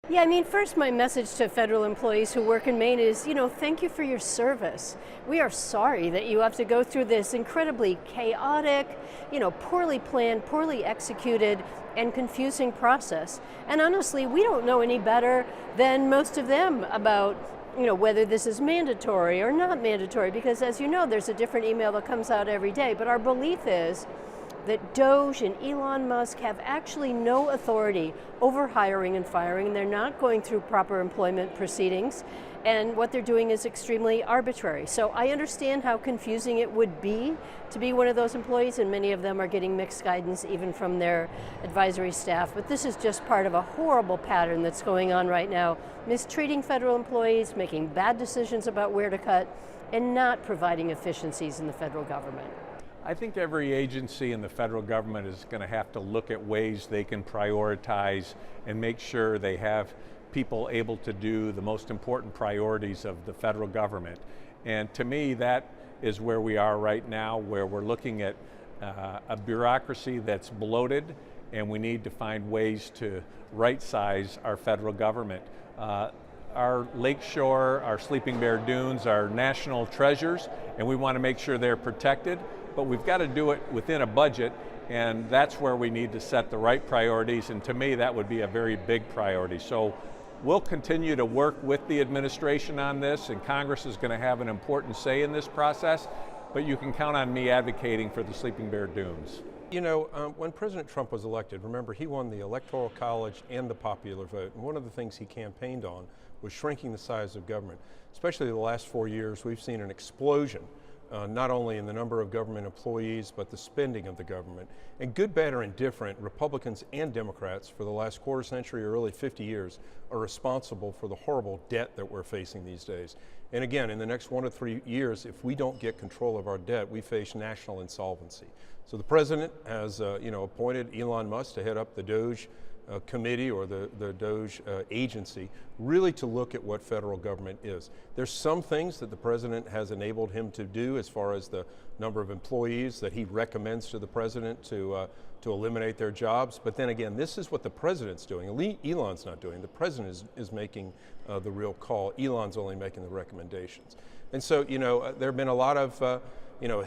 Yeah, I mean, first, my message to federal employees who work in Maine is, thank you for your service. We are sorry that you have to go through this incredibly chaotic, poorly planned, poorly executed, and confusing process. And honestly, we don't know any better than most of them about whether this is mandatory or not mandatory, because as you know, there's a different email that comes out every day. But our belief is that Doge and Elon Musk have actually no authority over hiring and firing. They're not going through proper employment proceedings, and what they're doing is extremely arbitrary. So I understand how confusing it would be to be one of those employees, and many of them are getting mixed guidance even from their advisory staff. But this is just part of a horrible pattern that's going on right now, mistreating federal employees, making bad decisions about where to cut, and not providing efficiencies in the federal government. I think every agency in the federal government is going to have to look at ways they can prioritize and make sure they have people able to do the most important priorities of the federal government. And to me, that is where we are right now, where we're looking at a bureaucracy that's bloated, and we need to find ways to right-size our federal government. Our lakeshore, our Sleeping Bear Dunes are national treasures, and we want to make sure they're protected. But we've got to do it within a budget, and that's where we need to set the right priorities, and to me that would be a very big priority. So we'll continue to work with the administration on this, and Congress is going to have an important say in this process, but you can count on me advocating for the Sleeping Bear Dunes. When President Trump was elected, remember, he won the Electoral College and the popular vote, and one of the things he campaigned on was shrinking the size of government. Especially the last 4 years, we've seen an explosion not only in the number of government employees, but the spending of the government. And good, bad, or indifferent, Republicans and Democrats for the last quarter century or really 50 years are responsible for the horrible debt that we're facing these days. And again, in the next 1 to 3 years, if we don't get control of our debt, we face national insolvency. So the president has appointed Elon Musk to head up the Doge committee or the Doge agency, really to look at what federal government is. There's some things that the president has enabled him to do as far as the number of employees that he recommends to the president to eliminate their jobs. But then again, this is what the president's doing. Elon's not doing. The president is making the real call. Elon's only making the recommendations. And so, there have been a lot of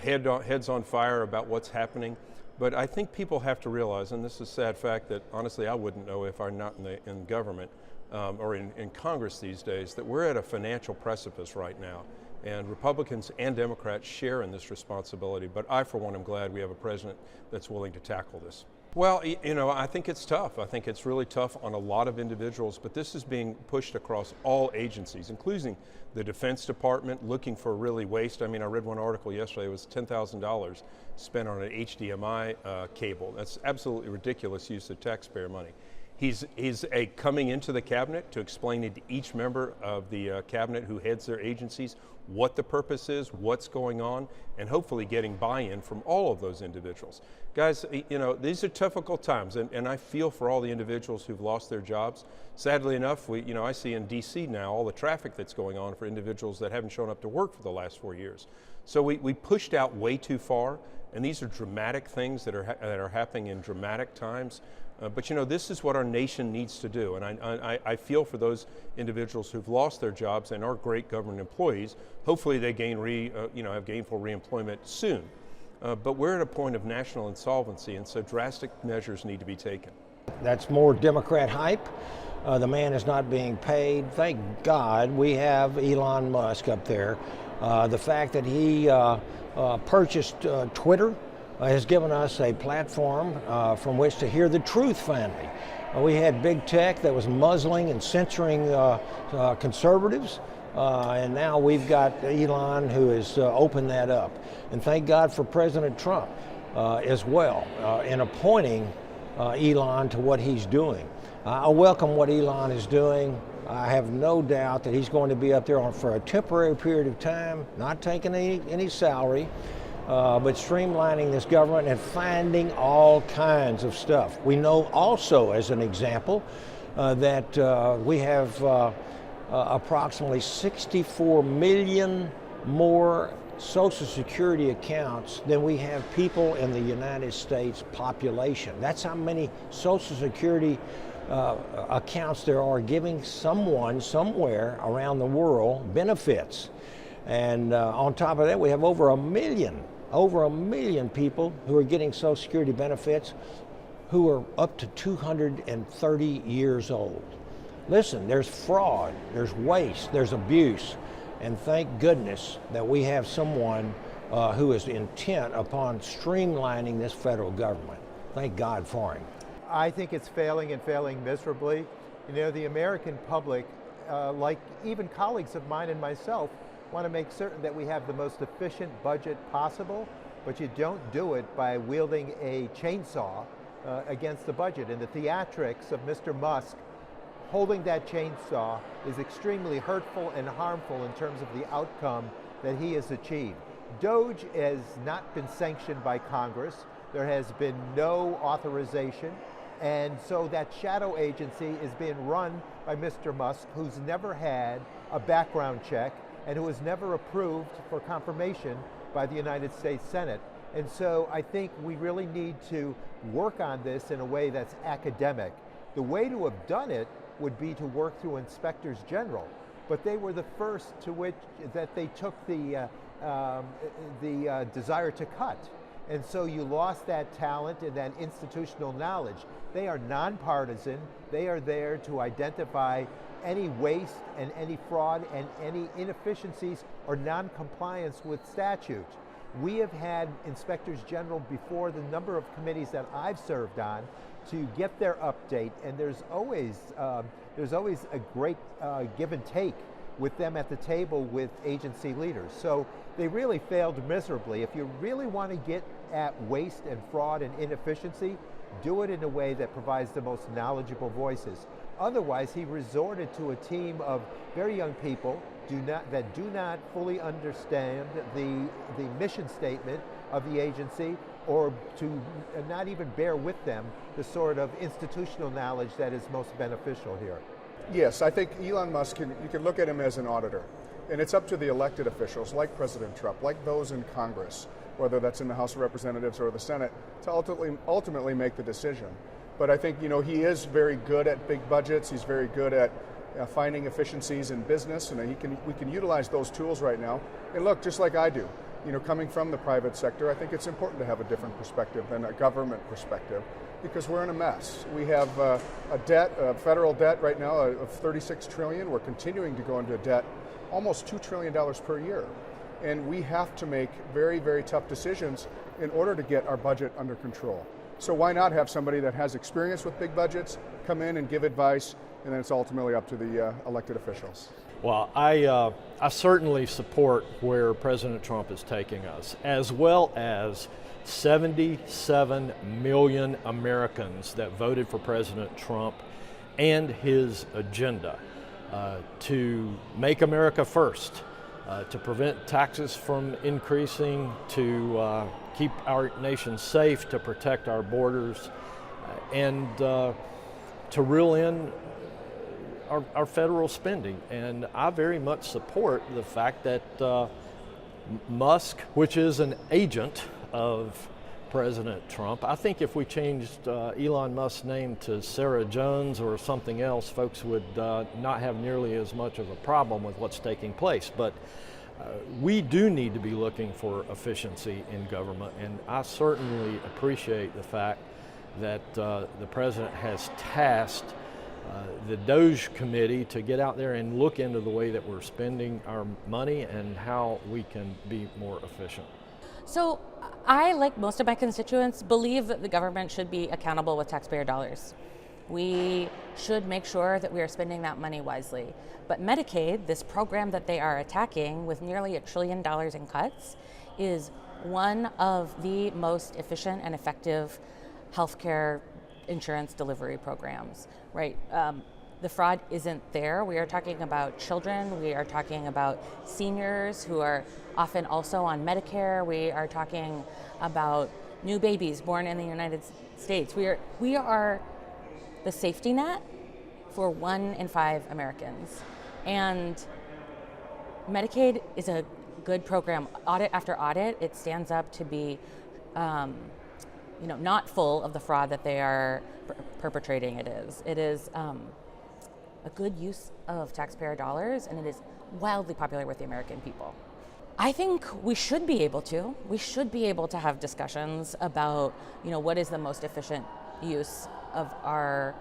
heads on fire about what's happening. But I think people have to realize, and this is a sad fact that honestly I wouldn't know if I'm not in government or in Congress these days, that we're at a financial precipice right now. And Republicans and Democrats share in this responsibility. But I, for one, am glad we have a president that's willing to tackle this. Well, I think it's tough. I think it's really tough on a lot of individuals, but this is being pushed across all agencies, including the Defense Department, looking for really waste. I mean, I read one article yesterday, it was $10,000 spent on an HDMI cable. That's absolutely ridiculous use of taxpayer money. He's coming into the cabinet to explain to each member of the cabinet who heads their agencies what the purpose is, what's going on, and hopefully getting buy-in from all of those individuals. Guys, these are difficult times, and I feel for all the individuals who've lost their jobs. Sadly enough, I see in DC now all the traffic that's going on for individuals that haven't shown up to work for the last 4 years. So we pushed out way too far, and these are dramatic things that are happening in dramatic times. But this is what our nation needs to do, and I feel for those individuals who've lost their jobs and are great government employees. Hopefully they have gainful reemployment soon. But we're at a point of national insolvency, and so drastic measures need to be taken. That's more Democrat hype. The man is not being paid. Thank God we have Elon Musk up there. The fact that he purchased Twitter has given us a platform from which to hear the truth finally. We had big tech that was muzzling and censoring conservatives, and now we've got Elon who has opened that up. And thank God for President Trump as well in appointing Elon to what he's doing. I welcome what Elon is doing. I have no doubt that he's going to be up there for a temporary period of time, not taking any salary, but streamlining this government and finding all kinds of stuff. We know also, as an example, that we have approximately 64 million more Social Security accounts than we have people in the United States population. That's how many Social Security accounts there are giving someone somewhere around the world benefits. And on top of that, we have over a million people who are getting Social Security benefits who are up to 230 years old. Listen, there's fraud, there's waste, there's abuse, and thank goodness that we have someone who is intent upon streamlining this federal government. Thank God for him. I think it's failing and failing miserably. You know, the American public, like even colleagues of mine and myself, want to make certain that we have the most efficient budget possible, but you don't do it by wielding a chainsaw against the budget. And the theatrics of Mr. Musk holding that chainsaw is extremely hurtful and harmful in terms of the outcome that he has achieved. DOGE has not been sanctioned by Congress. There has been no authorization. And so that shadow agency is being run by Mr. Musk, who's never had a background check and who was never approved for confirmation by the United States Senate. And so I think we really need to work on this in a way that's academic. The way to have done it would be to work through inspectors general, but they were the first to which that they took the desire to cut. And so you lost that talent and that institutional knowledge. They are nonpartisan. They are there to identify any waste and any fraud and any inefficiencies or non-compliance with statute. We have had inspectors general before the number of committees that I've served on to get their update, and there's always a great give and take with them at the table with agency leaders. So they really failed miserably. If you really want to get at waste and fraud and inefficiency, do it in a way that provides the most knowledgeable voices. Otherwise, he resorted to a team of very young people that do not fully understand the mission statement of the agency, or to not even bear with them the sort of institutional knowledge that is most beneficial here. Yes, I think Elon Musk, you can look at him as an auditor. And it's up to the elected officials like President Trump, like those in Congress, whether that's in the House of Representatives or the Senate, to ultimately make the decision. But I think, you know, he is very good at big budgets. He's very good at finding efficiencies in business, and we can utilize those tools right now. And look, just like I do, you know, coming from the private sector, I think it's important to have a different perspective than a government perspective, because we're in a mess. We have a federal debt right now of $36 trillion. We're continuing to go into debt almost $2 trillion per year. And we have to make very, very tough decisions in order to get our budget under control. So why not have somebody that has experience with big budgets come in and give advice, and then it's ultimately up to the elected officials. Well, I certainly support where President Trump is taking us, as well as 77 million Americans that voted for President Trump and his agenda to make America first, to prevent taxes from increasing, to keep our nation safe, to protect our borders, and to reel in our federal spending. And I very much support the fact that Musk, which is an agent of President Trump, I think if we changed Elon Musk's name to Sarah Jones or something else, folks would not have nearly as much of a problem with what's taking place. But we do need to be looking for efficiency in government, and I certainly appreciate the fact that the President has tasked the DOGE committee to get out there and look into the way that we're spending our money and how we can be more efficient. So I, like most of my constituents, believe that the government should be accountable with taxpayer dollars. We should make sure that we are spending that money wisely. But Medicaid, this program that they are attacking with nearly $1 trillion in cuts, is one of the most efficient and effective healthcare insurance delivery programs, right? The fraud isn't there. We are talking about children. We are talking about seniors who are often also on Medicare. We are talking about new babies born in the United States. We are the safety net for 1 in 5 Americans. And Medicaid is a good program. Audit after audit, it stands up to be not full of the fraud that they are perpetrating. It is a good use of taxpayer dollars, and it is wildly popular with the American people. I think we should be able to. We should be able to have discussions about, what is the most efficient use of our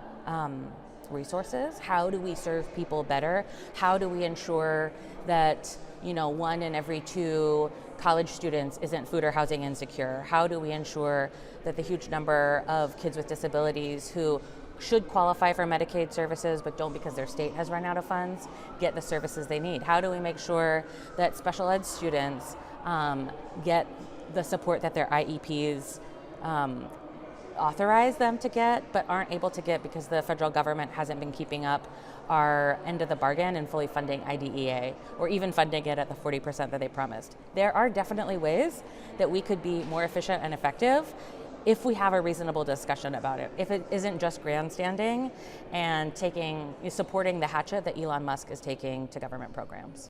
resources? How do we serve people better? How do we ensure that, 1 in every 2 college students isn't food or housing insecure? How do we ensure that the huge number of kids with disabilities who should qualify for Medicaid services but don't because their state has run out of funds get the services they need? How do we make sure that special ed students get the support that their IEPs authorize them to get but aren't able to get because the federal government hasn't been keeping up our end of the bargain and fully funding IDEA, or even funding it at the 40% that they promised? There are definitely ways that we could be more efficient and effective if we have a reasonable discussion about it, if it isn't just grandstanding and supporting the hatchet that Elon Musk is taking to government programs.